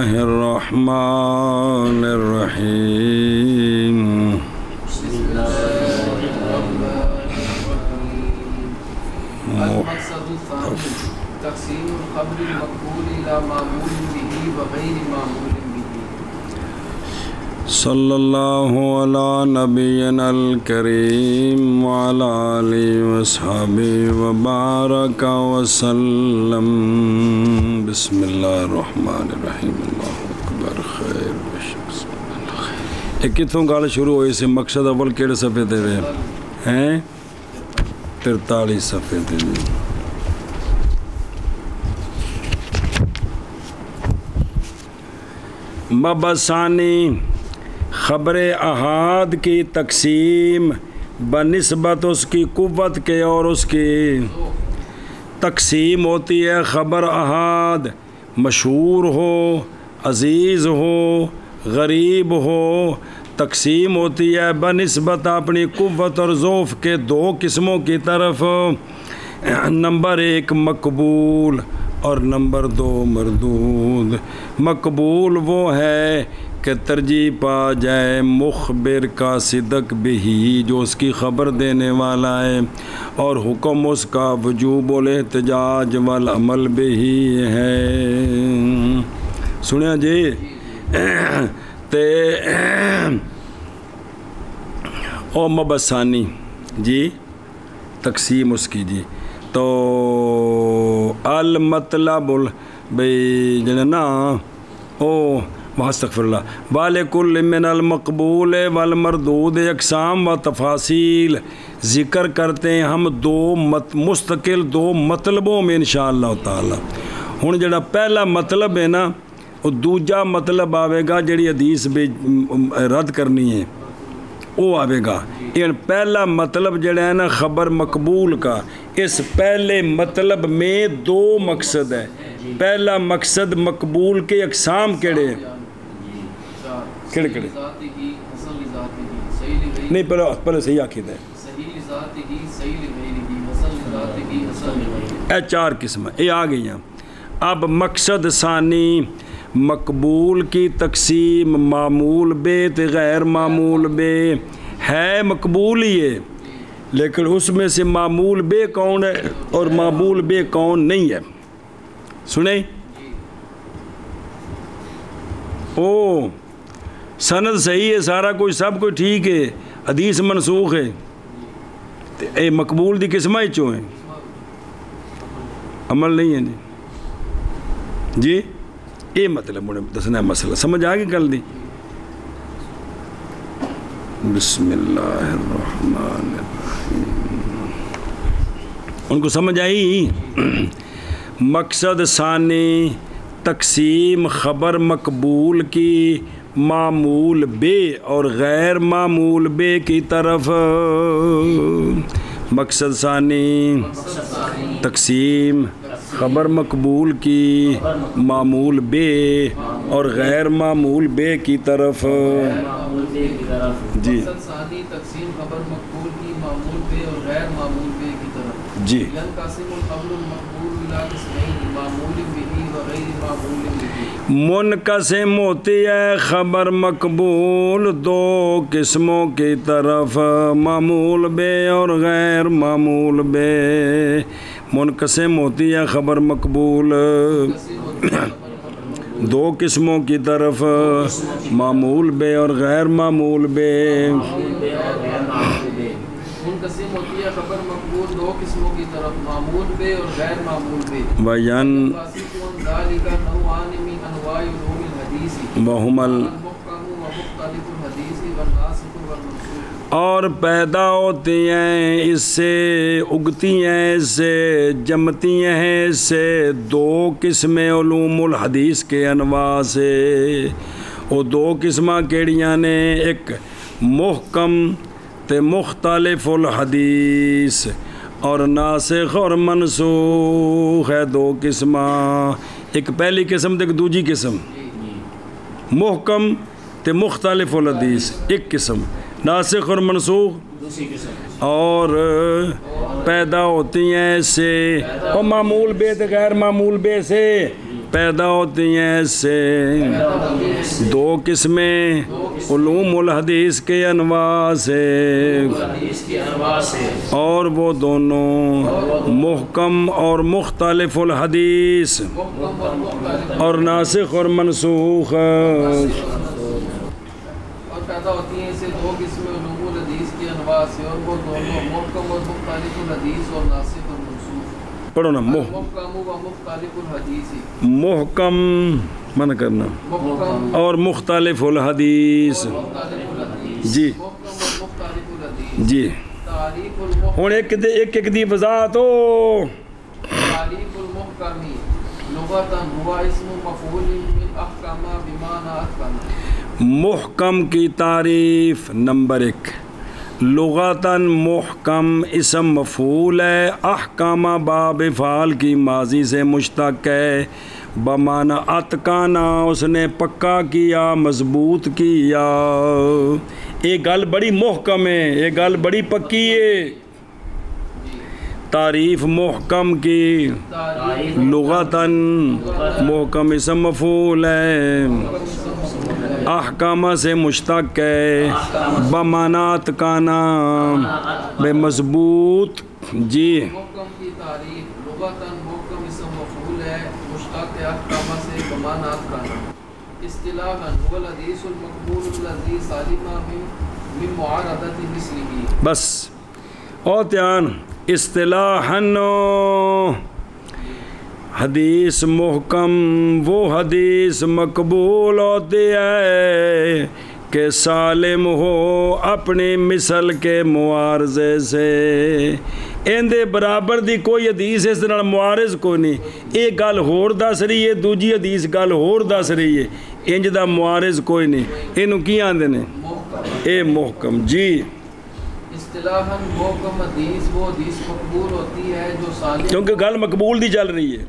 اللہ الرحمن الرحیم تقسیم الخبر المقبول الى معمول به وغیر معمول به صلی اللہ علی نبینا الکریم وعلی آلہ وصحبہ وبارک وسلم بسم اللہ الرحمن الرحیم اللہ اکبر خیر بشک ایک کتوں گال شروع ہوئی سے مقصد اول کیڑے صفحے دے رہے ہیں 43 صفحے دے رہے مبثانی خبر احاد کی تقسیم بنسبت اس کی قوت کے اور اس کی تقسیم ہوتی ہے خبر احاد مشہور ہو عزیز ہو غریب ہو تقسیم ہوتی ہے بنسبت اپنی قوت اور ضعف کے دو قسموں کی طرف نمبر 1 مقبول اور نمبر 2 مردود مقبول وہ ہے کہ ترجیح پا جائے مخبر کا صدق بھی جو اس کی خبر دینے والا ہے اور حکم اس کا وجوب الاحتجاج والعمل بھی ہے سنیا جی تے او مبثانی جی تقسیم اس کی جی تو المطلب بھئی جنہیں نا او استغفر اللہ وَلِكُلِّ مِنَ الْمَقْبُولِ وَالْمَرْدُودِ اقسام و تفاصیل ذکر کرتے ہیں ہم مستقل دو مطلبوں میں انشاءاللہ تعالی ہن جڑا پہلا مطلب ہے نا وہ دوجا مطلب آوے گا جڑی حدیث بھی رد کرنی ہے وہ آوے گا یہ پہلا مطلب جڑا ہے نا خبر مقبول کا اس پہلے مطلب میں 2 مقصد ہے پہلا مقصد مقبول کے اقسام کیڑے کیڑے نہیں پہلے صحیح عقید ہے اے 4 قسم یہ آ گئی ہیں اب مقصد ثانی مقبول کی تقسیم معمول بے غیر معمول بے ہے مقبول ہی ہے لیکن اس میں سے معمول بے کون ہے اور معمول بے کون نہیں ہے سنیں او سند صحیح ہے سارا کوئی سب کوئی ٹھیک ہے حدیث منسوخ ہے اے مقبول دی قسمہ ہی چوں ہیں عمل نہیں ہے جی یہ مطلب انہیں دسنا ہے مسئلہ سمجھ آگے کل دی بسم اللہ الرحمن الرحیم ان کو سمجھ آئی مقصد ثانی تقسیم خبر مقبول کی معمول بے اور غیر معمول بے کی طرف مقصد ثانی تقسیم خبر مقبول کی معمول بے اور غیر معمول بے کی طرف جی تقسیم خبر مقبول کی معمول بے اور غیر معمول بے کی طرف جی منقسم ہوتی ہے خبر مقبول 2 قسموں کی طرف معمول بے اور غیر معمول بے منقسم ہوتی ہے خبر مقبول 2 قسموں کی طرف معمول بے اور غیر معمول بے منقسم ہوتی ہے خبر مقبول 2 قسموں کی طرف معمول بے اور غیر معمول بے بیان اور پیدا ہوتی ہیں اس سے اگتی ہیں اس سے جمتی ہیں اس سے 2 قسمیں علوم الحدیث کے انواع سے وہ 2 قسمہ کیڑیاں نے ایک محکم تے مختلف الحدیث اور ناسخ اور منسوخ ہے 2 قسمہ ایک پہلی قسم تے ایک دوجی قسم محکم تے مختلف الحدیث ایک قسم ناسخ اور منسوخ اور پیدا ہوتی ہیں اس سے اور معمول بے تے غیر معمول بے سے پیدا ہوتی ہیں اس سے دو قسمیں علوم الحدیث کے انواع سے، اور وہ دونوں محکم اور مختلف الحدیث اور ناسخ اور منسوخ، اور پیدا ہوتی ہیں اسے دو قسمیں علوم الحدیث کی انواع سے، اور وہ دونوں محکم اور مختلف الحدیث اور ناسخ اور منسوخ۔ پڑھو نا، محکم و مختلف الحدیث، محکم من کرنا محکم اور مختلف الحدیث، مختلف الحدیث، جی محکم اور مختلف الحدیث۔ جی تعریف المحکم، ہوں ایک دی وضاحت ہو۔ تعریف المحکمی لغتاً ہوا اسم مفعول من احکم بمعنی اتقن۔ محکم کی تعریف نمبر 1، لغتاً محکم اسم مفعول ہے، احکام باب فعال کی ماضی سے مشتق ہے، بمعنی اتقانا اس نے پکا کیا، مضبوط کیا۔ ایک گل بڑی محکم ہے، ایک گل بڑی پکی ہے۔ تعریف محکم کی لغتاً محکم اسم مفعول ہے، احکامہ سے مشتق ہے، بمعنی اتقانا بے مضبوط۔ جی محکم کی تعریف لغتاً محکم اسم مفعول ہے، مشتق ہے احکام سے بمعنی اتقن۔ اصطلاحاً هو الحدیث المقبول الذی سلم من معارضۃ مثلہ۔ بس اور دھیان، اصطلاحاً حدیث محکم وہ حدیث مقبول ہوتی ہے کہ سالم ہو اپنی مثل کے معارضے سے۔ اندے برابر دی کوئی حدیث اس نال معارض کوئی نہیں، ایک گل ہور دس رہی ہے، دوجی حدیث گل ہور دس رہی ہے، انج دا معارض کوئی نہیں۔ اینو کی آندے نے؟ اے محکم۔ جی اصطلاحاً محکم حدیث وہ حدیث مقبول ہوتی ہے جو سالم، کیونکہ گل مقبول دی چل رہی ہے۔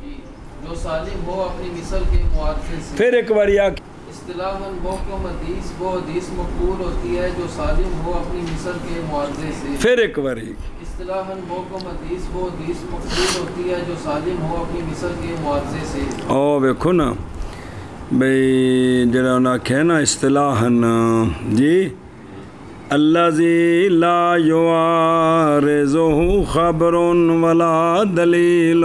جو سالم ہو اپنی مثل کے معارضے سے۔ پھر ایک باری آ اصطلاحاً محکم حدیث وہ حدیث مقبول ہوتی ہے جو سالم ہو اپنی مثل کے معارضے سے۔ پھر ایک باری اصطلاحاً محکم حدیث وہ حدیث مقبول ہوتی ہے جو سالم ہو اپنی مثل کے معارضے سے۔ او ویکھو نا بھئی جڑا انہاں آکھیا نا اصطلاحاً، جی الذی لا یعارضہ خبر ولا دلیل،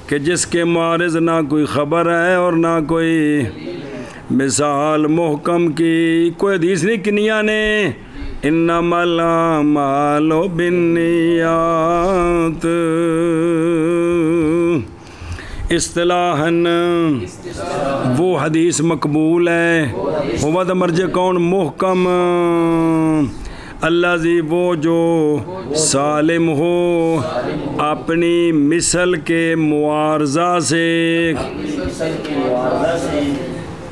کہ جس کے معارض نہ کوئی خبر ہے اور نہ کوئی مثال محکم کی کوئی حدیث نہیں۔ کنیا نے انما الاعمال بالنیات، اصطلاحاً وہ حدیث مقبول ہے، ہوا دا مرجع کون؟ محکم۔ الذی وہ جو سالم ہو اپنی مثل کے معارضہ سے۔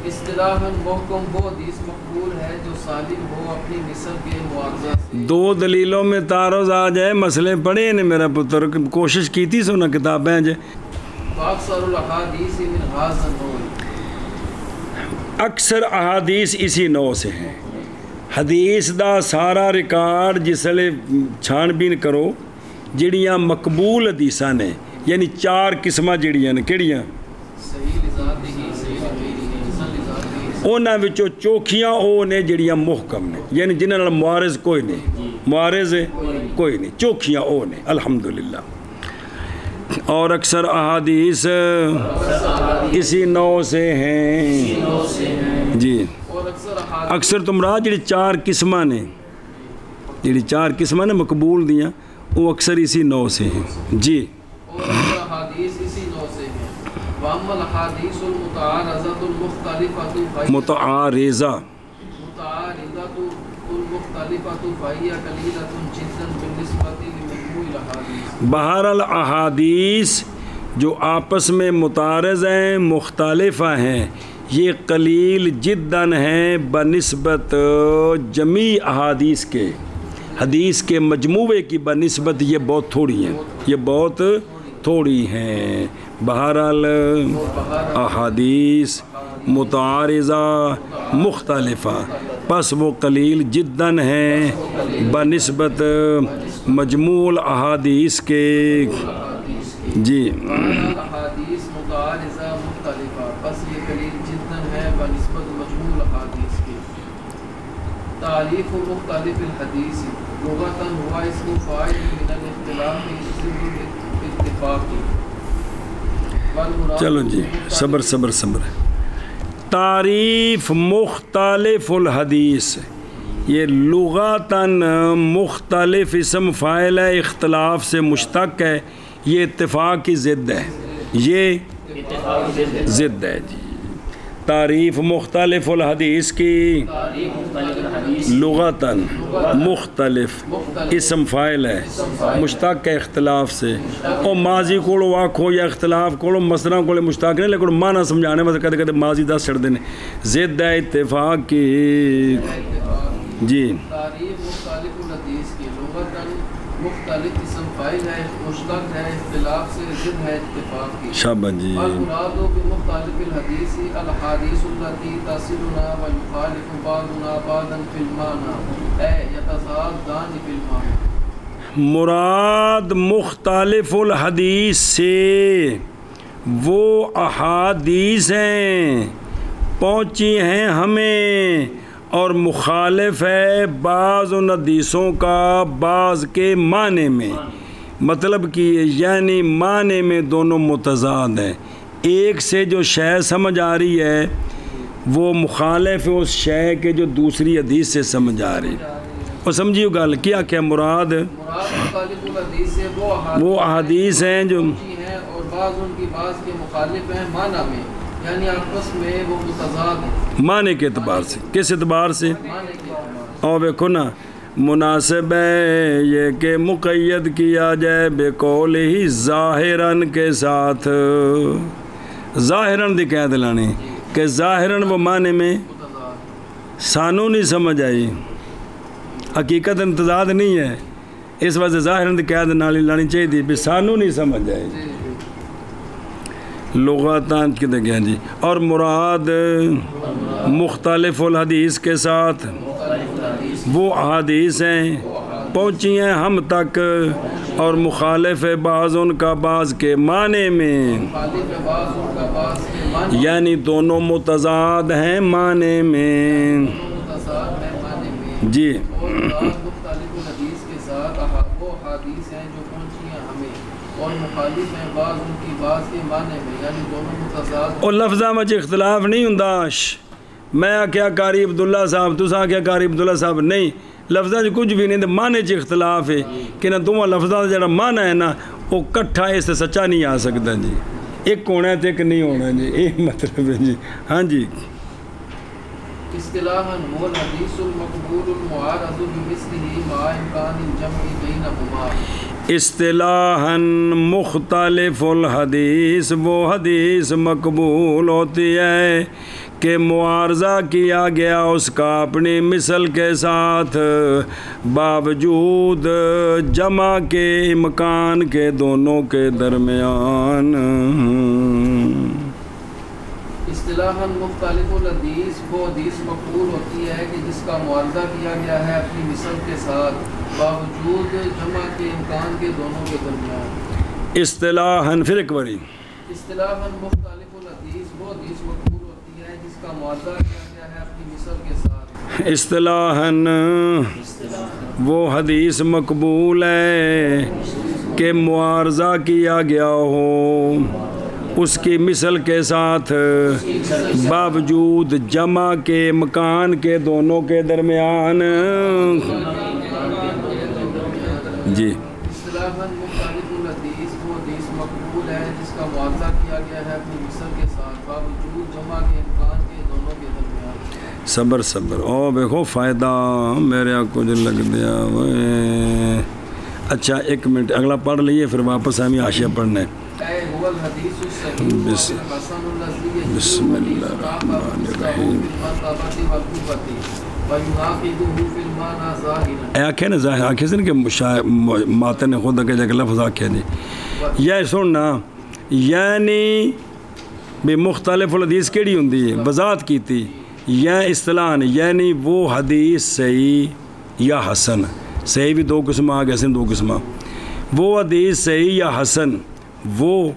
اصطلاحاً محکم وہ حدیث مقبول ہے جو سالم ہو اپنی مثل کے معارضہ سے۔ دو دلیلوں میں تعارض آ جائے، مسئلے پڑھے نے میرا پتر، کوشش کی تھی سونا کتابیں جے۔ اکثر الاحادیث من ھذا النوع، اکثر احادیث اسی نوع سے ہیں۔ حدیث دا سارا ریکارڈ جسلے چھان بین کرو، جڑیاں مقبول حدیثاں نے، یعنی 4 قسمہ جڑیاں نے، کیڑیاں؟ صحیح لذات ہی، صحیح لغیرہ، حسن لذات ہی۔ انہاں وچوں چوکھیاں او نے جڑیاں محکم نے، یعنی جنہاں نال معارض کوئی نہیں، معارض کوئی نہیں، چوکھیاں او نے، الحمدللہ۔ اور اکثر احادیث اسی نوع سے ہیں۔ جی اکثر تمرا جڑی 4 قسمہ نے، جڑی 4 قسمہ نے مقبول دیاں، وہ اکثر اسی نوع سے ہیں۔ جی اور اکثر احادیث اسی نوع سے ہیں۔ واما الاحادیث المتعارضۃ المختلفۃ، متعارضہ المختلفۃ فہی قلیلۃ جدا بالنسبۃ لمجموع الاحادیث۔ بہرحال احادیث جو آپس میں متعارض ہیں، مختلف ہیں، یہ قلیل جداً ہیں بنسبت جمیع احادیث کے، حدیث کے مجموعے کی بنسبت یہ بہت تھوڑی ہیں، یہ بہت تھوڑی ہیں۔ بہرحال احادیث متعارضہ مختلفہ، پس وہ قلیل جداً ہیں بنسبت مجموع احادیث کے۔ جی احادیث متعارضہ قلیل جدا ہے بنسبت مجموع احادیث کے. تعریف مختلف الحدیث لغتاً ہوا اسم فاعل من الاختلاف ضد الاتفاق. چلو جی صبر صبر صبر. تعریف مختلف الحدیث یہ لغتاً مختلف اسم فاعل ہے، اختلاف سے مشتق ہے، یہ اتفاق کی ضد ہے، یہ ضد ہے جی. تعریف مختلف الحدیث کی لغتاً مختلف اسم فاعل ہے، مشتق ہے اختلاف سے. اور ماضی کو آکھو یا اختلاف کو مصدر کو مشتق نہیں، لیکن معنی سمجھانے میں کدے کدے ماضی دس چھڑ دینے. ضد ہے اتفاق کی جی. تعریف مختلف الحدیث کی لغتاً مختلف اسم فاعل ہے، مشتق ہے اختلاف سے، ضد ہے اتفاق کی. شاباش جی. المراد بمختلف الحدیث الاحادیث التي تصلنا ويخالف بعضنا بعضا في المعنى اي يتضادان في المعنى. مراد مختلف الحدیث سے وہ احادیث ہیں پہنچی ہیں ہمیں اور مخالف ہے بعض ان حدیثوں کا بعض کے معنی میں. مطلب کہ یعنی معنی میں دونوں متضاد ہیں. ایک سے جو شے سمجھ آ رہی ہے وہ مخالف ہے اس شے کے جو دوسری حدیث سے سمجھ آ رہی ہے. اور سمجھیو گل کیا کہ مراد مختلف الحدیث سے وہ احادیث ہیں جو ہیں اور بعض ان کی بعض کے مخالف ہیں معنی میں، یعنی آپس میں وہ متضاد ہیں معنی کے اعتبار سے. کس اعتبار سے؟ معنی کے اعتبار سے. اور دیکھو نا مناسب ہے یہ کہ مقید کیا جائے بقول ہی ظاہراً کے ساتھ. ظاہراً دی قید لانی کہ ظاہراً وہ معنی میں سانو نہیں سمجھ آئی، حقیقت امتضاد نہیں ہے، اس وجہ سے ظاہراً دی قید نالی لانی چاہیے تھی بھی سانو نہیں سمجھ آئی. لغتاً کدھر گیا جی. اور مراد مختلف الحدیث کے ساتھ وہ احادیث ہیں پہنچی ہیں ہم تک اور مخالف ہے بعض ان کا بعض کے معنی میں، یعنی دونوں متضاد ہیں معنی میں جی. مختلف الحدیث کے ساتھ وہ حدیث ہیں جو پہنچی ہیں ہمیں اور مخالف ہیں بعض ان کی بعض کے معنی میں، یعنی دونوں متضاد. اور لفظاں میں اختلاف نہیں ہنداش. میں آکھیا قاری عبداللہ صاحب تساں آکھیا قاری عبداللہ صاحب نہیں، لفظاں کچھ بھی نہیں. معنی چ اختلاف ہے کہ نہ دونوں لفظاں کا جڑا معنی ہے نا وہ کٹھا اس سے سچا نہیں آ سکتا جی. ایک ہونا ہے تو ایک نہیں ہونا جی، یہ مطلب ہے جی. ہاں جی. اصطلاحاً هو الحدیث المقبول المعارض بمثله مع امکان الجمع بینهما. اصطلاحاً مختلف الحدیث وہ حدیث مقبول ہوتی ہے کہ معارضہ کیا گیا اس کا اپنی مثل کے ساتھ باوجود جمع کے امکان کے دونوں کے درمیان. اصطلاحاً مختلف الحدیث وہ حدیث مقبول ہوتی ہے کہ جس کا معارضہ کیا گیا ہے اپنی مثل کے ساتھ باوجود جمع کے امکان کے دونوں کے درمیان. اصطلاحاً پھر ایک باری اصطلاحاً مختلف الحدیث وہ حدیث مقبول ہوتی ہے جس کا معارضہ کیا گیا ہے اپنی مثل کے ساتھ. اصطلاحاً وہ حدیث مقبول ہے کہ معارضہ کیا گیا ہو اس کی مثل کے ساتھ باوجود جمع کے مکان کے دونوں کے درمیان جی. اصطلاحاً مختلف الحدیث وہ حدیث مقبول ہے جس کا معارضہ کیا گیا ہے اپنی مثل کے ساتھ باوجود جمع کے امکان کے دونوں کے درمیان. صبر صبر او دیکھو فائدہ میرے کو جو لگ دیا وہ. اچھا ایک منٹ اگلا پڑھ لیے پھر واپس ہمیں حاشیہ پڑھنا ہے. بسم اللہ الرحمن الرحیم. اے آکھے نا ظاہر آکھے سے نا کہ ماتن نے خود کہ لفظ آکھے جی. یہ سننا یعنی بے مختلف الحدیث کیڑی ہوندی ہے وضاحت کی تھی. یا اصطلاح یعنی وہ حدیث صحیح یا حسن. صحیح بھی دو قسم آ گئے دو قسم. وہ حدیث صحیح یا حسن وہ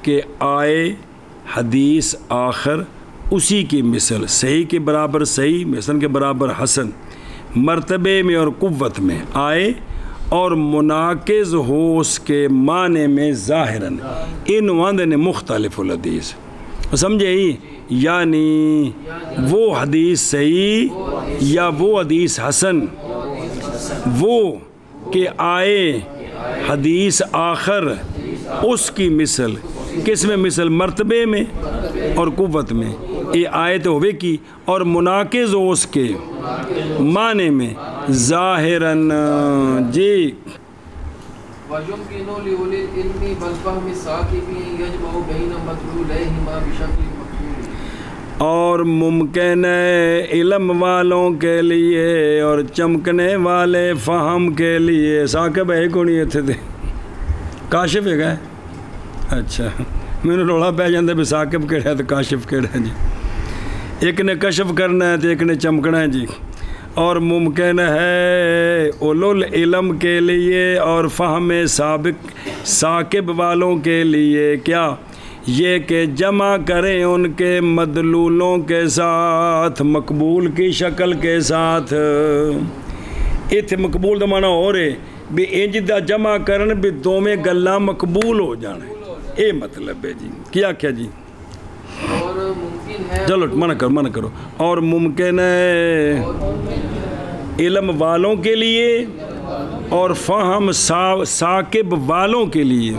کہ آئے حدیث آخر اسی کی مثل، صحیح کے برابر صحیح، حسن کے برابر حسن، مرتبے میں اور قوت میں آئے اور مناقض ہو اس کے معنی میں ظاہراً، ان وند نے مختلف الحدیث سمجھے ہی، یعنی وہ حدیث صحیح یا وہ حدیث حسن، وہ کہ آئے حدیث آخر اس کی مثل، کس میں مثل؟ مرتبے میں اور قوت میں، یہ آیت ہوئے کی، اور مناقض ہو اس کے معنی میں ظاہراً جی۔ وَيُمْكِنُ لِأُولِي الْعِلْمِ وَالْفَهْمِ الثَّاقِبِ يَجْمَعُ بَيْنَ مَدْلُولَيْهِمَا بِشَكْلٍ مَّقْبُولٍ، اور ممکن ہے علم والوں کے لیے اور چمکنے والے فہم کے لیے، ثاقب ہے کون یہ تھے کاشف ہے گئے؟ اچھا میں نے روڑا پہ جاندے بھی ثاقب کیڑا ہے تو کاشف کیڑا ہے جی، ایک نے کشف کرنا ہے تو ایک نے چمکنا ہے جی۔ اور ممکن ہے اولو العلم کے لیے اور فہم سابق ثاقب والوں کے لیے کیا؟ یہ کہ جمع کریں ان کے مدلولوں کے ساتھ، مقبول کی شکل کے ساتھ، اتنے مقبول دا معنی ہو رہے بھی انج دا جمع کرن بھی دوویں گلاں مقبول ہو جانے، اے مطلب ہے جی۔ کیا کیا جی؟ اور ممکن ہے، چلو منع کرو، اور ممکن ہے علم والوں کے لیے اور فہم ثاقب والوں کے لیے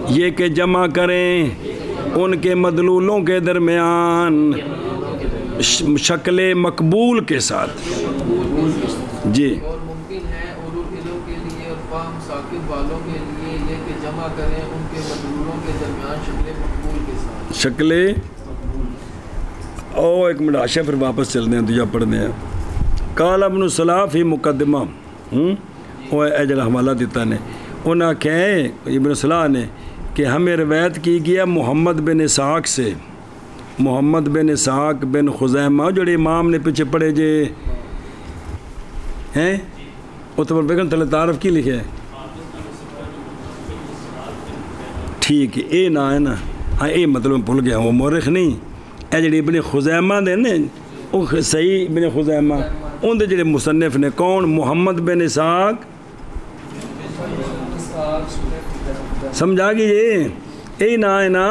یہ کہ جمع کریں ان کے مدلولوں کے درمیان شکل مقبول کے ساتھ جی۔ اور ممکن ہے اولو العلم کے لیے اور فہم ثاقب والوں کے لیے یہ کہ جمع کریں ان کے مدلولوں کے درمیان شکل مقبول کے ساتھ، شکل او ایک منٹ آشا، پھر واپس چلتے ہیں دوجا پڑھتے ہیں۔ قال ابن الصلاح فی مقدمہ، وہ اے جڑا حوالہ دیتا نے، انہاں کہیں ابن الصلاح نے کہ ہمیں روایت کی گیا محمد بن اسحاق سے، محمد بن اسحاق بن خزیمہ جڑے امام نے پیچھے پڑھے جے ہیں، وہ تو بیگم تلے تعارف کی لکھے ہے ٹھیک ہے، اے نہ ہے نا، ہاں اے مطلب بھول گیا، وہ مورخ نہیں، اے جڑے ابن خزیمہ دے نے، وہ صحیح ابن خزیمہ، ان دے جڑے مصنف نے کون؟ محمد بن اسحاق، سمجھا گی یہ؟ اے نہ ہے نا،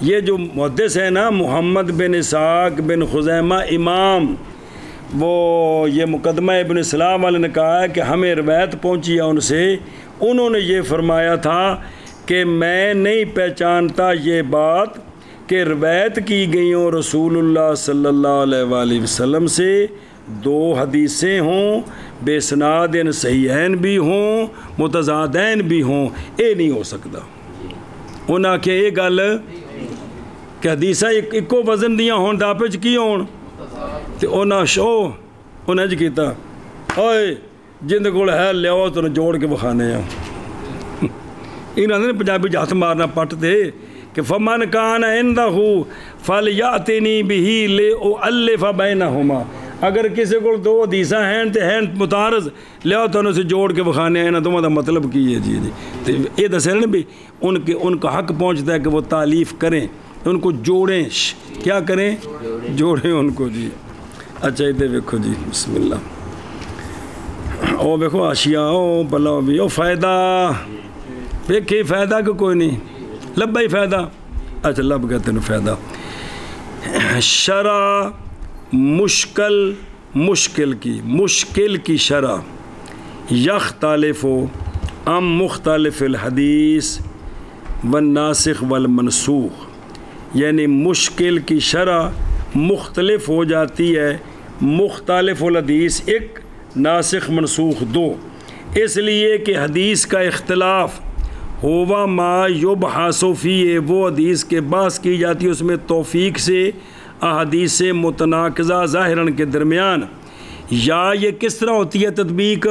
یہ جو محدث ہے نا محمد بن اسحاق بن خزیمہ امام، وہ یہ مقدمہ ابن صلاح والے نے کہا ہے کہ ہمیں روایت پہنچی ہے ان سے، انہوں نے یہ فرمایا تھا کہ میں نہیں پہچانتا یہ بات کہ روایت کی گئیوں رسول اللہ صلی اللہ علیہ وآلہ وسلم سے دو حدیثیں ہوں، بے سناد صحیحین بھی ہوں، متضادین بھی ہوں، اے نہیں ہو سکتا۔ انہاں کہ یہ گل کہ حدیثہ ایکو وزن دیاں ہون دا پچ کی ہون، تو انہاں جی کیتا اوئے جند کول ہے لیاؤ تو جوڑ کے بخانے ہیں، انہاں نے پنجابی ہاتھ مارنا پٹ دے کہ فمن کان عندہ فلیاتنی بہ لأؤلف بینہما، اگر کسی کو دو حدیثاں ہیں تو ہیں متعارض، لیاؤ تو انہوں سے جوڑ کے بخانے ہیں، دونوں دا مطلب کی ہے جی جی۔ تو یہ دسے نا بھی ان کا حق پہنچتا ہے کہ وہ تعلیف کریں، ان کو جوڑیں، کیا کریں؟ جوڑیں ان کو جی۔ اچھا ادھر دیکھو جی، بسم اللہ، او دیکھو آشیا، او بلا بھی، او فائدہ دیکھیں، فائدہ کہ کوئی نہیں، لب ہی فائدہ، اچھا لب کہتے ہیں فائدہ۔ شرع مشکل کی شرع یختلف ام مختلف الحدیث والناسخ والمنسوخ، یعنی مشکل کی شرع مختلف ہو جاتی ہے، مختلف الحدیث ایک، ناسخ منسوخ دو، اس لیے کہ حدیث کا اختلاف ہوا ما یبحث فیہ، وہ حدیث کے بحث کی جاتی ہے اس میں توفیق سے احادیث متناقضہ ظاہراً کے درمیان، یا یہ کس طرح ہوتی ہے تطبیق؟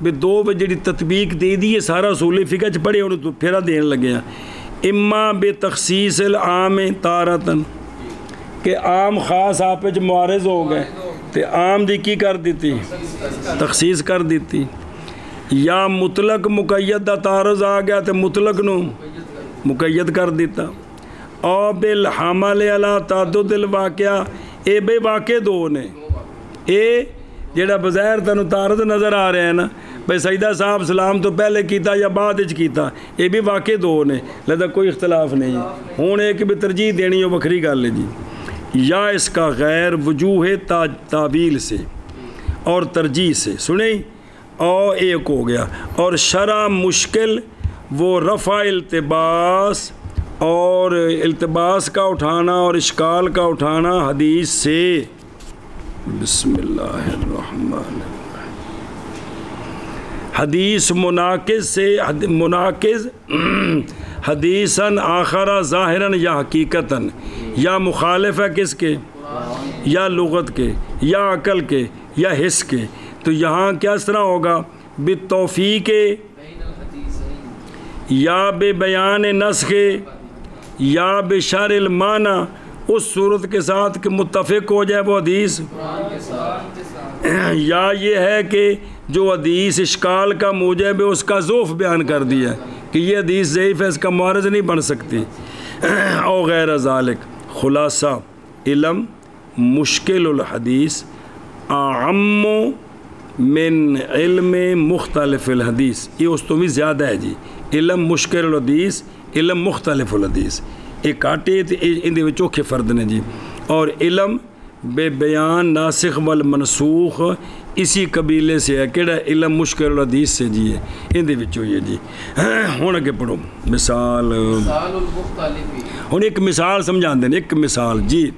بے دو جڑی تطبیق دے دی ہے سارا اصول فقہ چ پڑھے انہوں تو پھیرا دین لگے ہیں، اما بے تخصیص العام تارتن، کہ عام خاص آپ پہ معارض ہو گئے تو عام دی کی کر دیتی؟ تخصیص کر دیتی، یا مطلق مقید دا تعارض آ گیا تو مطلق نو مقید کر دیتا، او بالحمل علی تعدد الواقعہ، اے بے واقع دو نے، اے جڑا بظاہر تنو تارد نظر آ رہے ہیں نا بھائی سجدہ صاحب سلام تو پہلے کیتا یا بعد وچ کیتا، یہ بھی واقع دو نے، لہذا کوئی اختلاف نہیں ہے۔ ہوں ایک بھی ترجیح دینی ہو بکھری گل ہے جی، یا اس کا غیر وجوہ تعویل سے اور ترجیح سے، سنیں او ایک ہو گیا، اور شرع مشکل وہ رفع التباس اور التباس کا اٹھانا اور اشکال کا اٹھانا حدیث سے۔ بسم اللہ الرحمن الرحیم۔ حدیث مناقض سے، مناقض حدیثاً آخرا ظاہراً یا حقیقتاً، یا مخالف ہے کس کے؟ یا لغت کے، یا عقل کے، یا حس کے، تو یہاں کیا اس طرح ہوگا؟ بالتوفیق یا بے بیان نسخ یا بشرح المعنی، اس صورت کے ساتھ کہ متفق ہو جائے وہ حدیث، یا یہ ہے کہ جو حدیث اشکال کا موجب ہے اس کا ضعف بیان کر دیا ہے کہ یہ حدیث ضعیف ہے، اس کا معارض نہیں بن سکتی، او غیر ذالک۔ خلاصہ علم مشکل الحدیث اعم من علم مختلف الحدیث، یہ اس تو بھی زیادہ ہے جی، علم مشکل الحدیث، علم مختلف الحدیث، ایک کاٹے اندے وچ اوکھے فرد نے جی، اور علم بے بیان ناسخ والمنسوخ اسی قبیلے سے ہے، کیڑا علم مشکل الحدیث سے جی ہے، اندے وچ ہوئی ہے جی۔ ہن اگے پڑھو مثال، ہن ایک مثال سمجھان دیں، ایک مثال جی،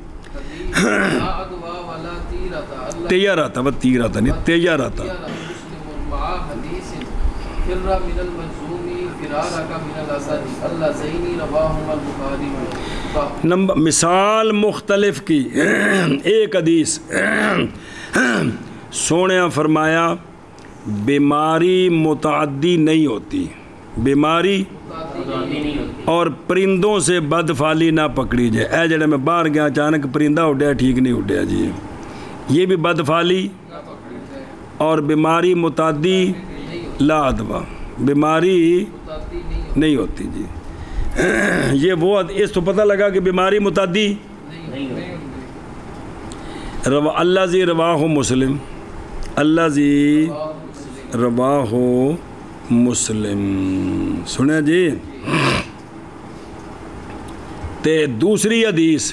تیار آتا وہ تیر آتا نہیں تیار آتا، مثال مختلف کی ایک حدیث، سونے فرمایا بیماری متعدی نہیں ہوتی، بیماری اور پرندوں سے بدفعلی نہ پکڑی جائے، اے جڑے میں باہر گیا اچانک پرندہ اڈیا ٹھیک نہیں اڈیا جی، یہ بھی بدفعلی اور بیماری متعدی لا ادوا، بیماری نہیں ہوتی جی، یہ وہ اس تو پتہ لگا کہ بیماری متعدی اللہ زی رواہ مسلم، اللہ زی رواہ مسلم، سنیں جی۔ تے دوسری حدیث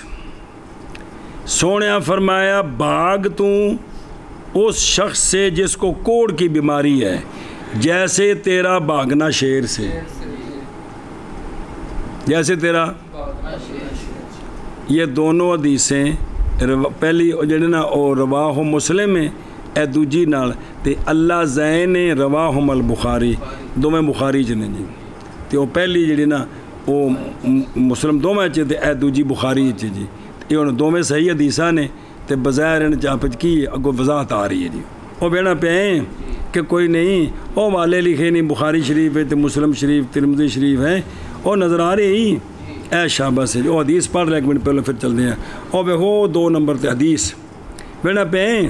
سونے فرمایا بھاگ تو اس شخص سے جس کو کوڑ کی بیماری ہے جیسے تیرا بھاگنا شیر سے، جیسے تیرا، یہ دونوں حدیثیں پہلی جڑے نا او رواہ مسلم ہے، اے دوجی نال تے اللہ زین رواہم البخاری، دو میں بخاری چنے جی، تے وہ پہلی جڑی نا وہ مسلم دو میں تے اے دوجی بخاری چے جی، یہ انہوں دو میں صحیح حدیثہ نے تے بظاہر ان چاپچ کی اگو وضاحت آ رہی ہے جی، وہ بینا پہ ہیں کہ کوئی نہیں وہ والے لکھے نہیں بخاری شریف ہے تے مسلم شریف ترمذی شریف ہیں، وہ نظر آ رہی اے شاباش ہے جو حدیث پڑھ رہے ایک منٹ پہلے پھر چلتے ہیں، اور وہ دو نمبر تے حدیث بینا پہ ہیں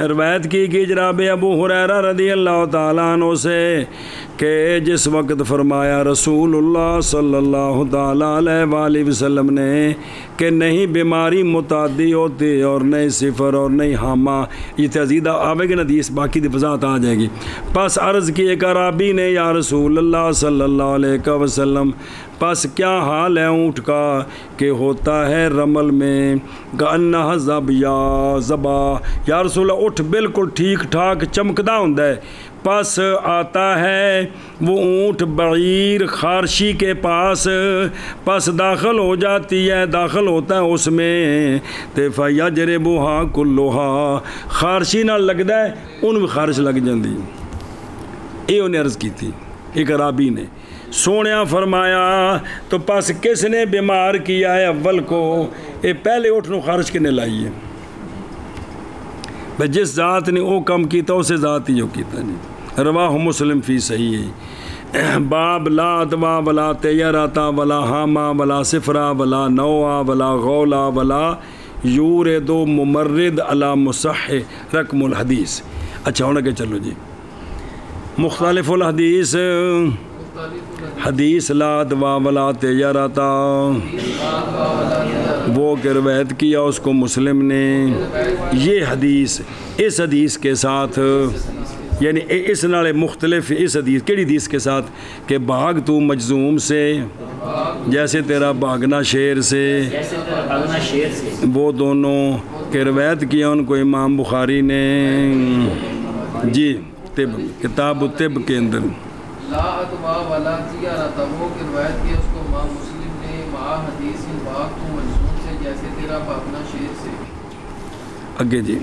روایت کی جناب ابو ہریرہ رضی اللہ تعالیٰ عنہ سے کہ جس وقت فرمایا رسول اللہ صلی اللہ تعالیٰ علیہ وآلہ وسلم نے کہ نہیں بیماری متعدی ہوتی اور نہیں صفر اور نہیں حامہ، یہ تزیدہ آوے گی نا حدیث باقی دی وضاحت آ جائے گی، پس عرض کی ایک عرابی نے یا رسول اللہ صلی اللہ علیہ وسلم پس کیا حال ہے اونٹ کا کہ ہوتا ہے رمل میں کأنہا زبا، یا رسول اللہ اٹھ بالکل ٹھیک ٹھاک چمکدا ہوندا ہے، پس آتا ہے وہ اونٹ بعیر خارشی کے پاس، پس داخل ہو جاتی ہے، داخل ہوتا ہے اس میں تے فَيَجْرِبُهَا كُلُّهَا، خارشی نہ لگدا ہے ان بھی خارش لگ جاندی، یہ انہیں عرض کی تھی ایک عرابی نے، سونیا فرمایا تو پس کس نے بیمار کیا ہے اول کو، یہ پہلے اٹھنو خارش کے نے لائی ہے، بھئی جس ذات نے او کم کیتا اسے ذات ہی ہو کیتا نہیں، رواہ مسلم فی صحیح، باب لا ادوا ولا تیراتا ولا حاما ولا صفرا ولا نوعا ولا غولا ولا یورد ممرد علی مصح رقم الحدیث۔ اچھا ہونا کہ چلو جی، مختلف الحدیث حدیث لا دوا ولا تجارتا، وہ کہ روایت کیا اس کو مسلم نے، یہ حدیث اس حدیث کے ساتھ، یعنی اس نالے مختلف اس حدیث کیڑی حدیث کے ساتھ کہ بھاگ تو مجزوم سے جیسے تیرا بھاگنا شیر سے، وہ دونوں کہ روایت کیا ان کو امام بخاری نے جی طب کتاب الطب کے اندر۔ لا ادوا ولا تجارت، وہ کہ روایت کی اس کو امام مسلم نے مع حدیث بھاگ تو مجزوم سے جیسے تیرا بھاگنا شیر سے۔ اگے جی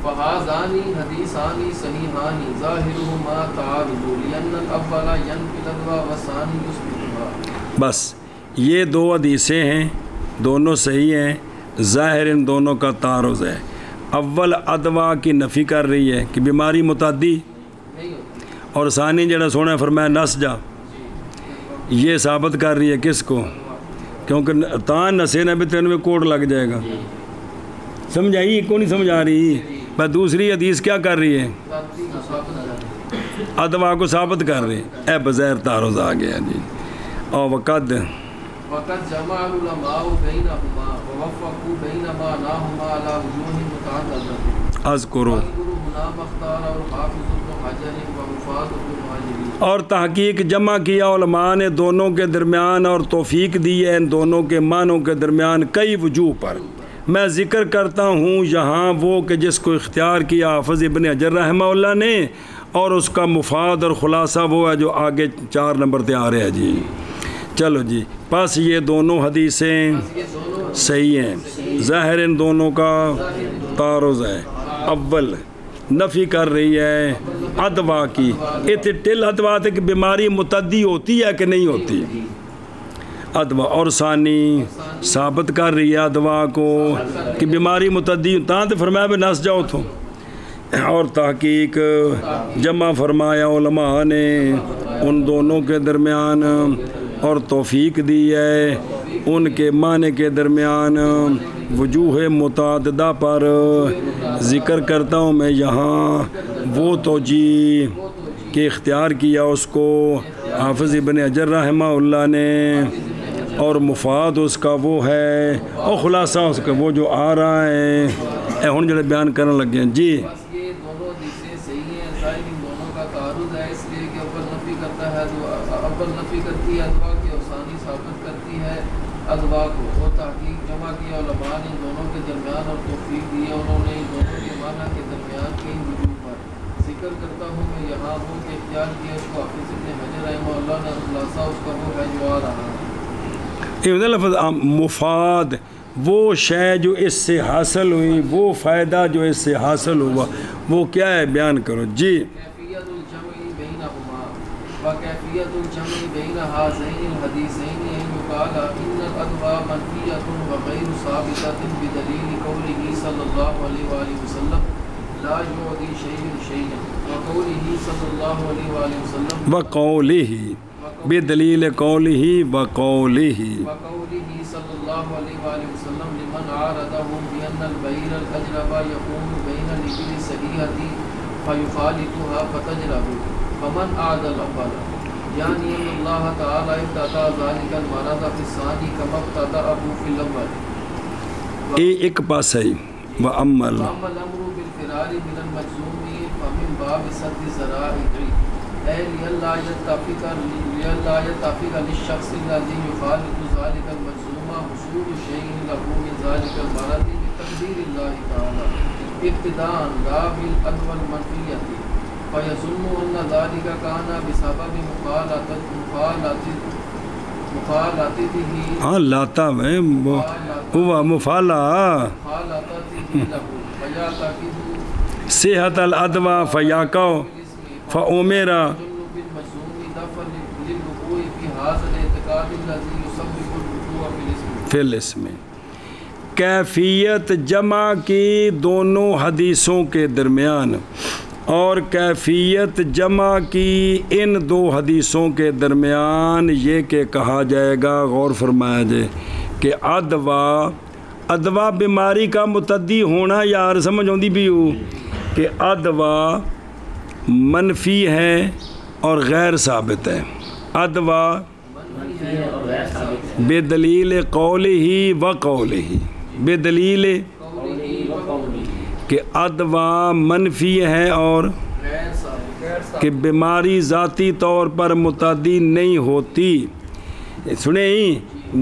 فہذانی حدیثانی صحیحانی ظاہرہما تعارض لأن الاول ينفي الادوا والثانی یثبتها۔ بس یہ دو حدیثیں ہیں، دونوں صحیح ہیں، ظاہر ان دونوں کا تعارض ہے۔ اول ادوا کی نفی کر رہی ہے کہ بیماری متعدی، اور ثانی جڑا سونا فرمایا نس جا، یہ ثابت کر رہی ہے کس کو؟ کیونکہ تان نسے نہ بھی تین میں کوڑ لگ جائے گا۔ سمجھ آئی کو نہیں سمجھ آ رہی؟ بس دوسری حدیث کیا کر رہی ہے؟ ادوا کو ثابت کر رہی ہے، اے بظاہر تعارض آ گیا جی۔ اور وقت جمع العلماء بینہما ووفقوا بین معناہما علی وجوہ متعددۃ اذکروا ہنا مختار اور حافظ ابن حجر و مفاد ابن ماجری۔ اور تحقیق جمع کیا علماء نے دونوں کے درمیان، اور توفیق دی ہے ان دونوں کے معنوں کے درمیان کئی وجوہ پر۔ میں ذکر کرتا ہوں یہاں وہ کہ جس کو اختیار کیا حافظ ابن حجر رحمہ اللہ نے، اور اس کا مفاد اور خلاصہ وہ ہے جو آگے 4 نمبر پہ آ رہے ہیں جی۔ چلو جی، پس یہ دونوں حدیثیں صحیح ہیں، ظاہر ان دونوں کا تعارض ہے۔ اول نفی کر رہی ہے ادوا کی، اتنے ٹل ادوا تھے کہ بیماری متعدی ہوتی ہے کہ نہیں ہوتی ادوا، اور ثانی ثابت کر رہی ہے ادوا کو کہ بیماری متعدی، تاں تو فرمایا بھی نس جاؤ تو، اور تحقیق جمع فرمایا علماء نے ان دونوں کے درمیان، اور توفیق دی ہے ان کے معنی کے درمیان وجوہ متعددہ پر۔ ذکر کرتا ہوں میں یہاں وہ توجیہ کہ اختیار کیا اس کو حافظ ابن حجر رحمہ اللہ نے، اور مفاد اس کا وہ ہے، اور خلاصہ اس کا وہ جو آ رہا ہے اے ہن جڑے بیان کرنے لگے ہیں جی۔ بس یہ دونوں حدیثیں صحیح ہیں، ظاہر ان دونوں کا تعارض ہے، اس لیے کہ اول نفی کرتا ہے اول نفی کرتی ہے ادوا کی، اور ثانی ثابت کرتی ہے ادوا کو، اور تحقیق جمع کیا علماء نے ان دونوں کے درمیان، اور توفیق دی ہے انہوں نے ان دونوں کے معنی کے درمیان کئی وجوہ پر۔ ذکر کرتا ہوں میں یہاں وہ کہ اختیار کیا اس کو حافظ ابن حجر رحمہ اللہ نے، خلاصہ اس کا وہ ہے جو آ رہا ہے۔ یہ لفظ مفاد، وہ شے جو اس سے حاصل ہوئی، وہ فائدہ جو اس سے حاصل ہوا، وہ کیا ہے بیان کرو جی۔ کیفیت الجمع بینہما وکیفیت الجمع بین ہذین الحدیثین ان یقال ان الادوا منفیۃ وغیر ثابتۃ بدلیل قولہ صلی اللہ علیہ وآلہ وسلم لا یعطی شیء شیئا، وقولہ صلی اللہ علیہ وآلہ وسلم وقولہ بدلیل قولہ وقولہ صلی اللہ علیہ وآلہ وسلم لمن عارضهم بأن البعير الأجرب يكون بين الإبل الصحيحة فيخالطها فتجرب، فمن أعدى الأول، يعني أن الله تعالى ابتدأ ذلك المرض في الثاني كما ابتدأه في الأول۔ ایک پاس ہے وَأَمَّا الأمر بالفرار من المجزوم فمن باب سد الذرائع، أي لئلا يتفق للشخص الذي يخالط ذلك المجزوم حصول شيء له من ذلك المرض بتقدير الله تعالى ابتداء لا بالأدوى المنفية، فيظن أن ذلك كان بسبب مخالطته ہاں لاتا میں ہوا مفالا له، فيعتقد صحت الادوا فیاقو فعمیرا فی الاسم۔ کیفیت جمع کی دونوں حدیثوں کے درمیان، اور کیفیت جمع کی ان دو حدیثوں کے درمیان یہ کہ کہا جائے گا، غور فرمایا جائے کہ ادوا بیماری کا متعدی ہونا، یار سمجھ آتی بھی ہو کہ ادوا منفی ہے اور غیر ثابت ہے. ادوا بے دلیل قولہ و قولہ، بے دلیل کہ ادوا منفی ہے اور کہ بیماری ذاتی طور پر متعدی نہیں ہوتی. سنیں،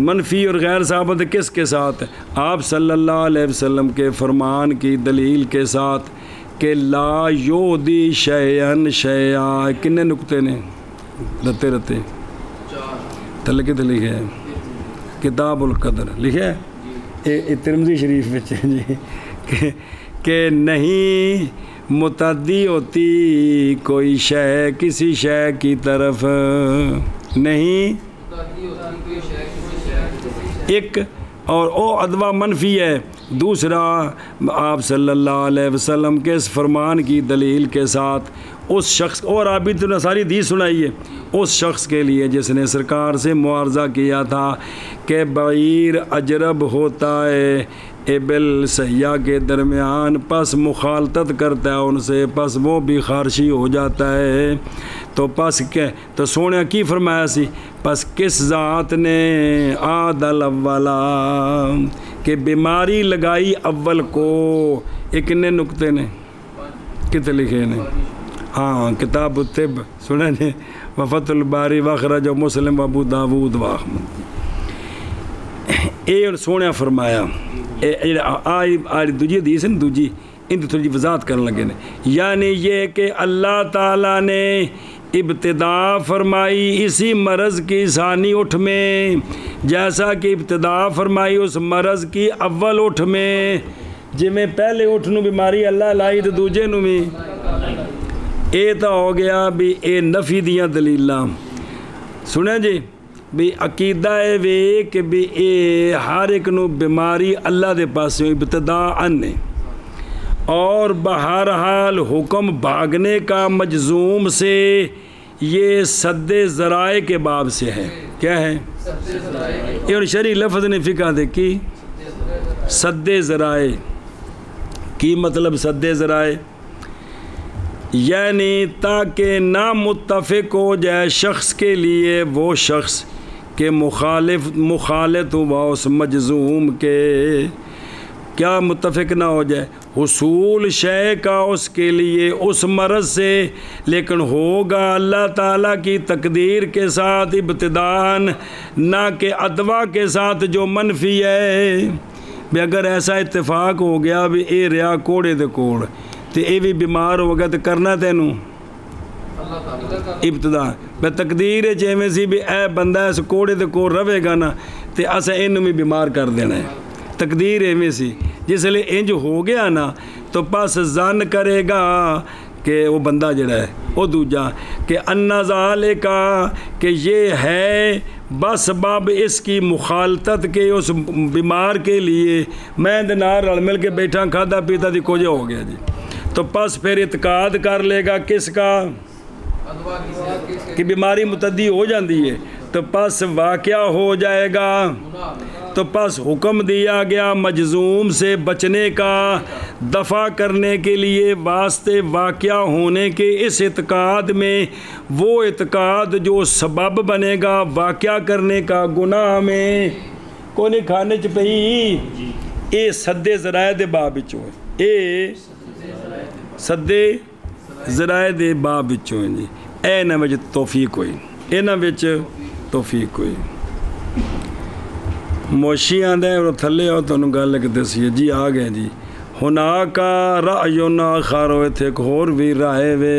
منفی اور غیر ثابت کس کے ساتھ؟ آپ صلی اللہ علیہ وسلم کے فرمان کی دلیل کے ساتھ کہ لا یودی شیئن شیئا. کنے نقطے نے رتے رتے تھلے کے لکھے ہے کتاب القدر لکھے ہے ترمذی شریف میں جی کہ نہیں متعدی ہوتی کوئی شے کسی شے کی طرف، نہیں ایک اور او ادوا منفی ہے. دوسرا آپ صلی اللہ علیہ وسلم کے اس فرمان کی دلیل کے ساتھ اس شخص، اور آپ بھی تو ساری حدیث سنائیے، اس شخص کے لیے جس نے سرکار سے معارضہ کیا تھا کہ بعیر اجرب ہوتا ہے ابل سیاح کے درمیان، پس مخالطت کرتا ہے ان سے، پس وہ بھی خارشی ہو جاتا ہے. تو پس کہ تو سونے کی فرمایا سی، پس کس ذات نے عادل اولا کہ بیماری لگائی اول کو. کتنے نقطے نے کتنے لکھے نے؟ ہاں کتاب الطب سنے نے، وفت الباری واخرج و مسلم و ابو داود و احمد. اے سونے فرمایا آئی دوجی حدیث ہے نا، دوجی ان کی تھوڑی وضاحت کرنے لگے نے، یعنی یہ کہ اللہ تعالیٰ نے ابتدا فرمائی اسی مرض کی ثانی اٹھ میں، جیسا کہ ابتدا فرمائی اس مرض کی اول اٹھ میں. جی میں پہلے اٹھ نو بیماری اللہ لائی تو دوجے نو بھی اے تو ہو گیا بھی اے نفی دیاں دلیلاں. سنیں جی بھی عقیدہ ہے وے کہ بھی اے ہر ایک نو بیماری اللہ دے پاسوں ابتداءً ہے، اور بہرحال حکم بھاگنے کا مجزوم سے یہ سد ذرائع کے باب سے ہے. کیا ہے؟ یہ اور شرعی لفظ نے فقہ دیکھی سد ذرائع کی مطلب سد ذرائع یعنی تاکہ نامتفق ہو جائے شخص کے لیے وہ شخص کہ مخالط ہوا اس مجزوم کے، کیا متفق نہ ہو جائے حصول شے کا اس کے لیے اس مرض سے، لیکن ہوگا اللہ تعالیٰ کی تقدیر کے ساتھ ابتداءً، نہ کہ ادوا کے ساتھ جو منفی ہے. بھی اگر ایسا اتفاق ہو گیا بھی اے ریا کوڑے دے کوڑ تو اے بھی بیمار ہو گیا تو کرنا تینوں ابتدا میں تقدیر ہے جیویں سی بھی اے بندہ اس کوڑے دے کوڑ رہے گا نا تو اسا انہوں بھی بیمار کر دینا ہے. تقدیر ایویں سی جس لئے انج ہو گیا نا تو پس ظن کرے گا کہ وہ بندہ جڑا ہے وہ دوجا کہ انا ذالکا کہ یہ ہے بس باب اس کی مخالطت کے اس بیمار کے لیے میں دنار رل مل کے بیٹھا کھادا پیتا دی کوجہ ہو گیا جی. تو پس پھر اعتقاد کر لے گا کس کا کہ بیماری متعدی ہو جاندی ہے تو پس واقعہ ہو جائے گا. تو پس حکم دیا گیا مجزوم سے بچنے کا دفع کرنے کے لیے واسطے واقعہ ہونے کے اس اعتقاد میں وہ اعتقاد جو سبب بنے گا واقعہ کرنے کا گناہ میں کونے کھانے چپہی اے سد ذرائع دے باب وچوں اے سد ذرائع دے باب وچوں جی. اے نہ وچ توفیق ہوئی اے نہ وچ توفیق ہوئی. موشی آندے اور تھلے ہو تو گل ایک دسیے جی آ گئے جی. ہونا کا رأیون آخر ہوئے تھے ایک اور بھی رائے وے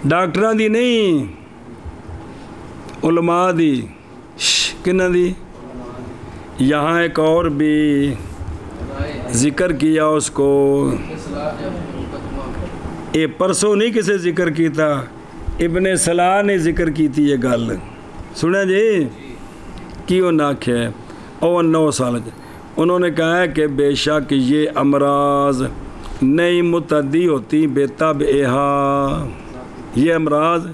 ڈاکٹران دی نہیں علماء دی کنہ دی. یہاں ایک اور بھی ذکر کیا اس کو اے پرسوں نہیں کسے ذکر کیتا ابن صلاح نے ذکر کی تھی یہ گل سنیں جی کیوں ناک ہے اور 9 سال انہوں نے کہا ہے کہ بے شک یہ امراض نئی متعدی ہوتی بے طبعہا، یہ امراض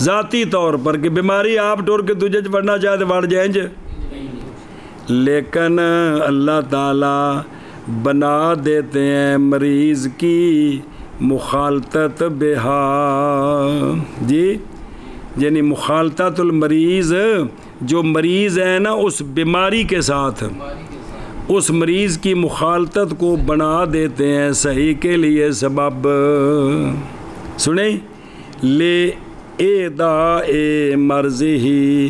ذاتی طور پر کہ بیماری آپ ٹور کے دوجہ پڑھنا چاہے تو وڑ جائیں لیکن اللہ تعالیٰ بنا دیتے ہیں مریض کی مخالطت بہا جی، یعنی مخالطت المریض، جو مریض ہے نا اس بیماری کے ساتھ اس مریض کی مخالطت کو بنا دیتے ہیں صحیح کے لیے سبب. سنیں، لے ادا مرض ہی،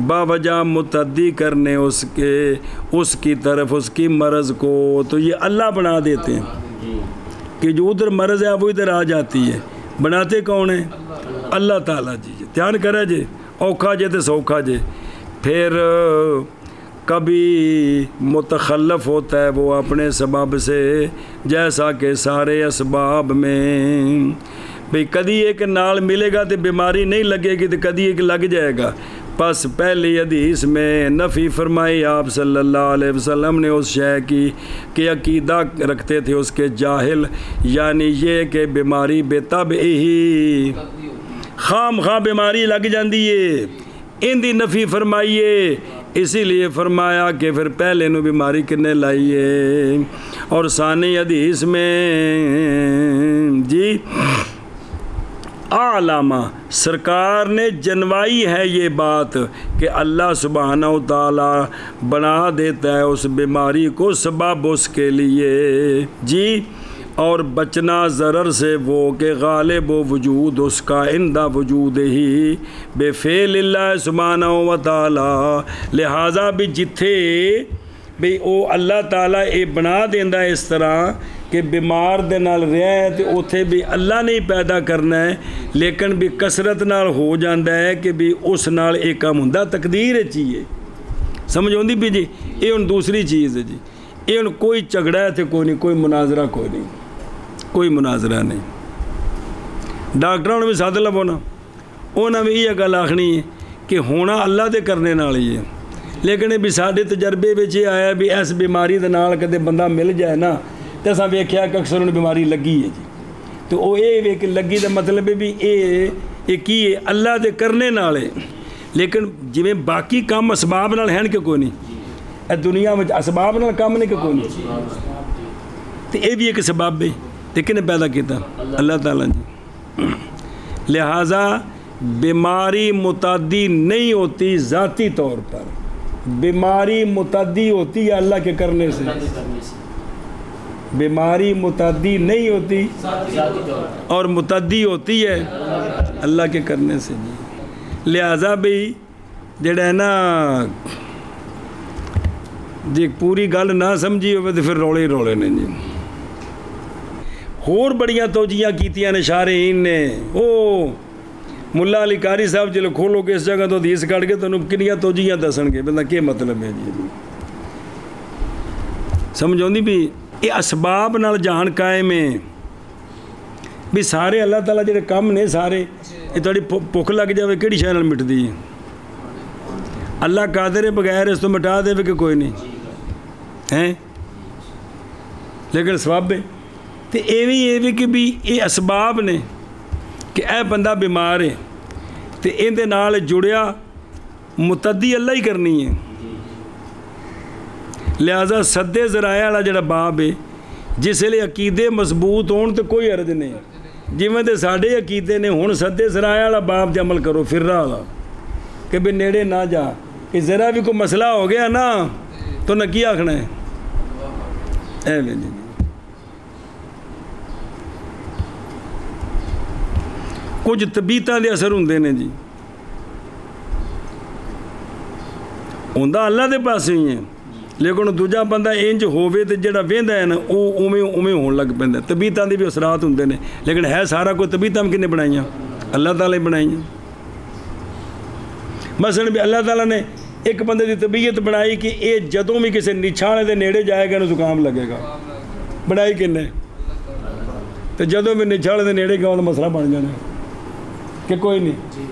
باوجہ متعدی کرنے اس کی طرف اس کی مرض کو، تو یہ اللہ بنا دیتے ہیں کہ جو ادھر مرض ہے وہ ادھر آ جاتی ہے. بناتے کون ہیں؟ اللہ تعالیٰ جی. دھیان کرے جی، اوکھا جے تو سوکھا جے. پھر کبھی متخلف ہوتا ہے وہ اپنے سبب سے، جیسا کہ سارے اسباب میں بھئی کدی ایک نال ملے گا تو بیماری نہیں لگے گی، تو کدی ایک لگ جائے گا. پس پہلی حدیث میں نفی فرمائی آپ صلی اللہ علیہ وسلم نے اس شے کی کہ عقیدہ رکھتے تھے اس کے جاہل، یعنی یہ کہ بیماری بے طبع ہی خام خواہ بیماری لگ جاندی ہے، ان دی نفی فرمائیے. اسی لیے فرمایا کہ پھر پہلے نو بیماری کنے لائیے. اور ثانی حدیث میں جی علامہ سرکار نے جنوائی ہے یہ بات کہ اللہ سبحانہ و تعالیٰ بنا دیتا ہے اس بیماری کو سبب اس کے لیے جی، اور بچنا ضرر سے وہ کہ غالب و وجود اس کا اندہ وجود ہی بے فعل اللہ سبحانہ و تعالیٰ. لہٰذا بھی جتھے بھی او اللہ تعالیٰ اے بنا دیندہ اس طرح کہ بیمار دے نال رہے ہیں تو اتھے بھی اللہ نے ہی پیدا کرنا ہے، لیکن بھی کثرت نال ہو جاندہ ہے کہ بھی اس نال ایک کام ہوندہ تقدیر چاہیے. سمجھ ہوندی بھی جی. یہ ان دوسری چیز ہے جی. یہ ان کوئی جھگڑا ہے تو کوئی نہیں، کوئی مناظرہ کوئی نہیں، کوئی مناظرہ نہیں. ڈاکٹروں نے بھی ساتھ لبونا، انہوں نے بھی یہ گل آخنی ہے کہ ہونا اللہ دے کرنے نال ہی ہے، لیکن بھی سارے تجربے میں یہ آیا بھی اس بیماری دے نال کدے بندہ مل جائے نا تو اصل ویکھیا کہ اکثر انہیں بیماری لگی ہے جی. تو وہ یہ کہ لگی دا مطلب ہے بھی یہ کی ہے اللہ دے کرنے نال ہے، لیکن جویں باقی کام اسباب نال ہیں کہ کوئی نہیں. اے دنیا میں اسباب نال کام نہیں کہ کوئی نہیں، تو یہ بھی ایک سبب ہے. لیکن نے پیدا کیتا اللہ تعالیٰ جی. لہٰذا بیماری متعدی نہیں ہوتی ذاتی طور پر، بیماری متعدی ہوتی ہے اللہ کے کرنے سے. بیماری متعدی نہیں ہوتی اور متعدی ہوتی ہے اللہ کے کرنے سے جی. لہٰذا بھی جڑا ہے نا جی پوری گل نہ سمجھی ہوئے تو پھر رولے رولے نے جی. ہور بڑیاں توجیاں کیتیاں نے شارحین نے. او ملا علی قاری صاحب جلو کھولو کہ اس جگہ تو حدیث کٹ کے تو کنیاں توجیاں دسن گے بندہ کیا مطلب ہے جی. سمجھ آؤندی بھی یہ اسباب نال جہان قائم ہے بھی سارے اللہ تعالیٰ جڑے کام نے سارے یہ تھوڑی بھوک لگ جائے کہڑی شے نال مٹدی ہے. اللہ قادر ہے بغیر اس تو مٹا دے کہ کوئی نہیں ہیں، لیکن سبب ہے. تو یہ بھی کہ بھی یہ اسباب نے کہ اے بندہ بیمار ہے تو ان دے نال جڑیا متعدی اللہ ہی کرنی ہے. لہٰذا سدے ذرائع والا جڑا باب ہے جس لئے عقیدے مضبوط ہون تو کوئی عرض نہیں. جویں تے ساڈے عقیدے نے ہن سدے ذرائع والا باب تے عمل کرو پھر رہا والا کہ بھی نیڑے نہ جا، کہ ذرا بھی کوئی مسئلہ ہو گیا نا تو نہ کی آکھنا ہے ایویں نہیں. کچھ طبیعتاں دے اثر ہوندے نے جی، ہوندا اللہ دے پاسے ہی ہیں، لیکن دوجا بندہ انج ہووے تے جڑا ویندا ہے نا وہ اوویں ہون لگ پیندا. طبیعتاں دے بھی اثرات ہوندے نے، لیکن ہے سارا کوئی طبیعتاں کنے بنائیاں؟ اللہ تعالیٰ نے بنائیاں. مثلا بھی اللہ تعالیٰ نے ایک بندے دی طبیعت بنائی کہ یہ جدوں بھی کسی نچھانے دے نیڑے جائے گا انہوں زکام لگے گا. بنائی کنے؟ تو جدوں بھی نچھانے دے نیڑے گا تو مسئلہ بن جانا کہ کوئی نہیں.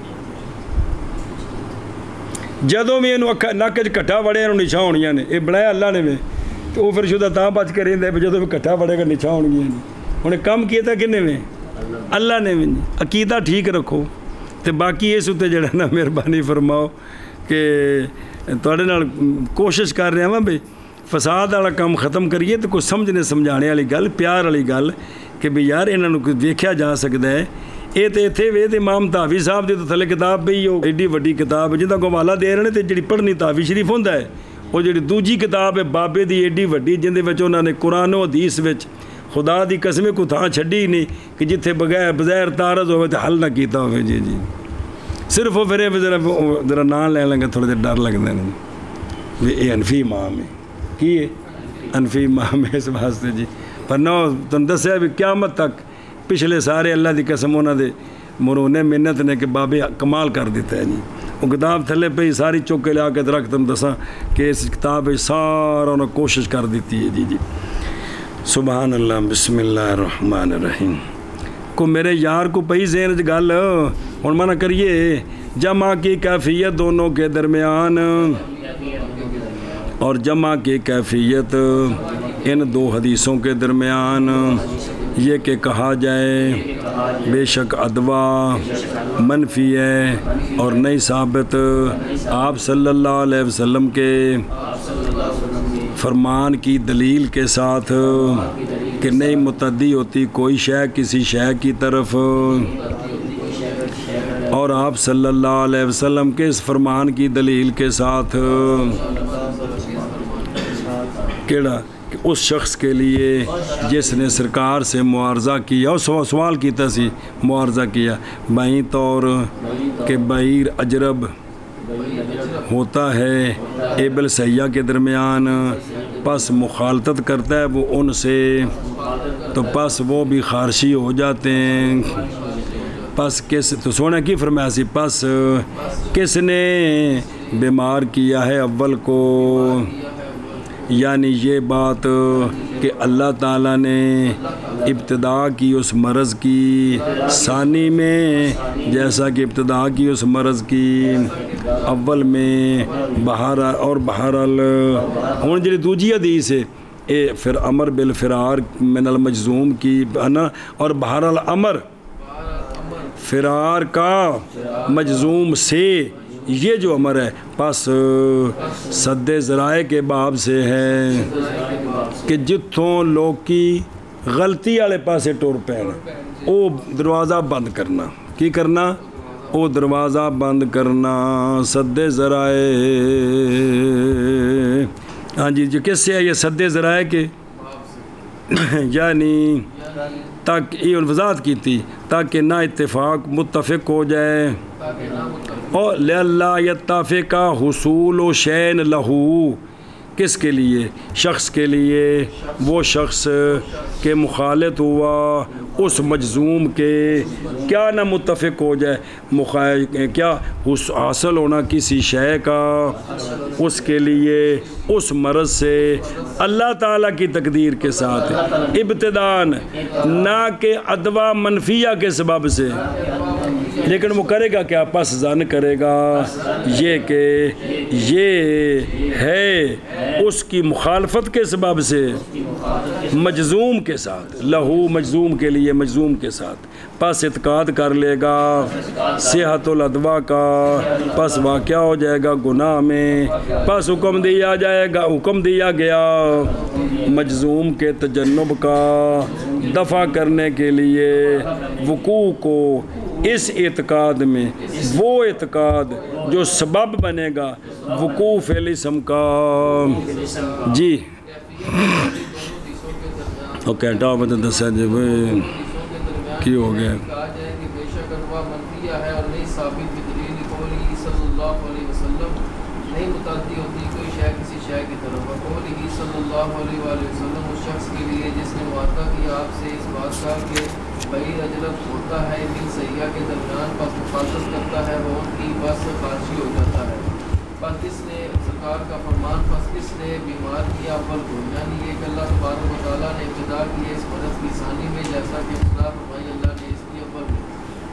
جدوں بھی انہوں نک کٹھا وڑے انہوں نچھا ہونیاں نے، یہ بنایا اللہ نے میں تو وہ پھر شدہ تاں بچ کے رہندے بھی جدوں بھی کٹھا وڑے گا نچھا ہونیاں نے. انہیں کم کیا تھا کنے میں؟ اللہ نے میں. عقیدہ ٹھیک رکھو تو باقی اس اتنے جڑا نا مہربانی فرماؤ کہ تواڈے نال کوشش کر رہے ہیں بھائی فساد والا کام ختم کریے تو کوئی سمجھنے سمجھانے والی گل پیار والی گل کہ بھی یار انہاں نوں ویکھیا جا سکدا ہے یہ تو اتنے وے امام تحوی صاحب دی تو تھلے کتاب پئی ہو ایڈی وڈی کتاب جہاں کو حوالہ دے رہے ہیں تو جی پڑھنی تحوی شریف ہوندا ہے وہ جی دوجی کتاب ہے بابے دی ایڈی وڈی جہدے وچ انہاں نے قرآن و حدیث وچ خدا دی قسم کو تھان چھڈی نہیں کہ جتھے بغیر تعارض ہوئے تو حل نہ کیتا ہوئے جی صرف وہ پھر ذرا نام لے لیں گے تھوڑے دیر ڈر لگتے ہیں بھی یہ انفی امام ہے کی ہے انفی امام ہے اس واسطے جی پر نہ تم دسیا بھی قیامت تک پچھلے سارے اللہ دی قسم انہوں نے مرونے منت نے کہ بابے کمال کر دیتا ہے جی وہ کتاب تھلے پہ ساری چوک کے لیا کے رکھ تم دساں کہ اس کتاب سارا انہوں نے کوشش کر دیتی ہے جی سبحان اللہ بسم اللہ الرحمن الرحیم کو میرے یار کو پئی ذہن چ گل ہن منع کریے جمع کی کیفیت دونوں کے درمیان اور جمع کی کیفیت ان دو حدیثوں کے درمیان یہ کہ کہا جائے بے شک ادوا منفی ہے اور نہیں ثابت آپ صلی اللہ علیہ وسلم کے فرمان کی دلیل کے ساتھ کہ نہیں متعدی ہوتی کوئی شے کسی شے کی طرف اور آپ صلی اللہ علیہ وسلم کے اس فرمان کی دلیل کے ساتھ کیڑا کہ اس شخص کے لیے جس نے سرکار سے معارضہ کیا اور سوال کیتا سی معارضہ کیا بائیں طور کہ بعیر اجرب ہوتا ہے ایبل سیاح کے درمیان پس مخالطت کرتا ہے وہ ان سے تو پس وہ بھی خارشی ہو جاتے ہیں پس کس تو سونا کی فرمایا سی پس کس نے بیمار کیا ہے اول کو یعنی یہ بات کہ اللہ تعالیٰ نے ابتدا کی اس مرض کی ثانی میں جیسا کہ ابتدا کی اس مرض کی اول میں بہرحال ہوں جی دوجی حدیث ہے اے پھر امر بالفرار من المجزوم کی نا اور بہرحال امر فرار کا مجزوم سے یہ جو امر ہے پس سد ذرائع کے باب سے ہے کہ جتوں لوگ کی غلطی والے پاسے ٹور پین وہ دروازہ بند کرنا کی کرنا وہ دروازہ بند کرنا سد ذرائع ہاں جی جو کس سے ہے یہ سد ذرائع کے یعنی تک یہ وضاحت کی تھی تاکہ نہ اتفاق متفق ہو جائے اور لَأَلَّا يَتَّفِقَ حصول شَيْءٍ لَهُ کس کے لیے شخص کے لیے وہ شخص کے مخالط ہوا اس مجزوم کے کیا نہ متفق ہو جائے کیا حاصل ہونا کسی شے کا اس کے لیے اس مرض سے اللہ تعالیٰ کی تقدیر کے ساتھ ابتدان نہ کہ ادوا منفیہ کے سبب سے لیکن وہ کرے گا کیا پس ظن کرے گا یہ کہ یہ ہے اس کی مخالفت کے سبب سے مجزوم کے ساتھ لہو مجزوم کے لیے مجزوم کے ساتھ پس اعتقاد کر لے گا صحت الادوا کا پس واقع ہو جائے گا گناہ میں پس حکم دیا گیا مجزوم کے تجنب کا دفع کرنے کے لیے وقوع کو اس اعتقاد میں وہ اعتقاد جو سبب بنے گا وقوع فعل اسم کا جی اوکے ٹاپ بتا دسا جی بھائی کی ہو گیا نہیں متعدی ہوتی کوئی شے کسی شے کی طرف قوله صلی اللہ علیہ وآلہ وسلم اس شخص کے لیے جس نے معاہدہ کیا آپ سے اس بات کا کہ بعیر اجرب ہوتا ہے دل سیاح کے درمیان پس مخالفت کرتا ہے وہ ان کی بس خارشی ہو جاتا ہے پس کس نے سرکار کا فرمان پس کس نے بیمار کیا اول کو یعنی یہ کہ اللہ تبارک و تعالیٰ نے ابتدا کی اس مرض کی ثانی میں جیسا کہ ابتدا فرمائی اللہ نے اس کی اول میں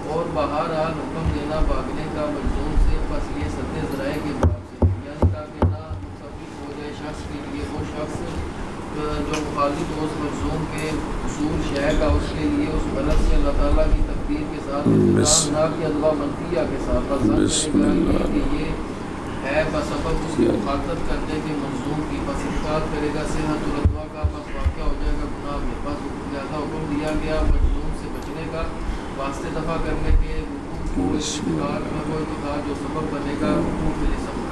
اور بہرحال حکم دینا بھاگنے کا مجزوم سے پس یہ سد ذرائع کے باب سے یعنی تاکہ نہ متفق ہو جائے شخص کے لیے وہ شخص جو مخالف ہو اس مجزوم کے اصول شے کا اس کے لیے اس مرض سے اللہ تعالیٰ کی تقدیر کے ساتھ نہ کہ اللہ منفیہ کے ساتھ کہ یہ ہے بسبب اس کی مخاطب کرنے کے مجزوم کی پس انکار کرے گا صحت الادوا کا پس واقع ہو جائے گا گناہ میں پس لہذا حکم دیا دیا گیا مجنون سے بچنے کا واسطے دفع کرنے کے رکوع کو استقرار میں وہ اتفاق جو سبب بنے گا رکوع کے لیے سبب